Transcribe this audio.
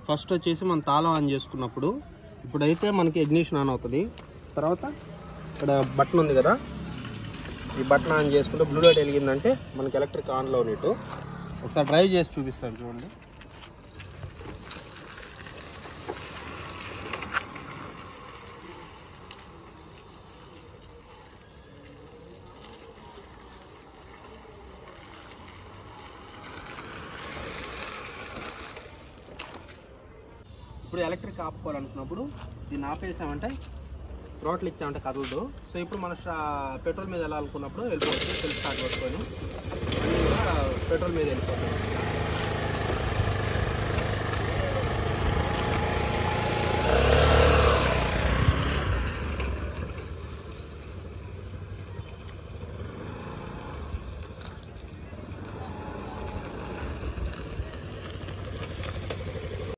First వచ్చేసి మనం తాళం ఆన్ చేసుకున్నప్పుడు ఇప్పుడైతే మనకి ఇగ్నిషన్ ఆన్ అవుతుంది. తర్వాత ఇక్కడ బటన్ ఉంది కదా, ఈ బటన్ ఆన్ చేసుకుంటే బ్లూ లైట్ వెలిగిందంటే మనకి ఎలక్ట్రిక్ ఆన్లో ఉన్నట్టు. ఒకసారి డ్రైవ్ చేసి చూపిస్తాను చూడండి. ఇప్పుడు ఎలక్ట్రిక్ ఆపుకోవాలనుకున్నప్పుడు దీన్ని ఆపేసామంటే థ్రోట్లు ఇచ్చామంటే కదలదు. సో ఇప్పుడు మన పెట్రోల్ మీద వెళ్ళాలనుకున్నప్పుడు వెళ్ళిపోవచ్చు. సెల్ఫ్ స్టార్ట్ చేసుకొని పెట్రోల్ మీద వెళ్ళిపోతుంది.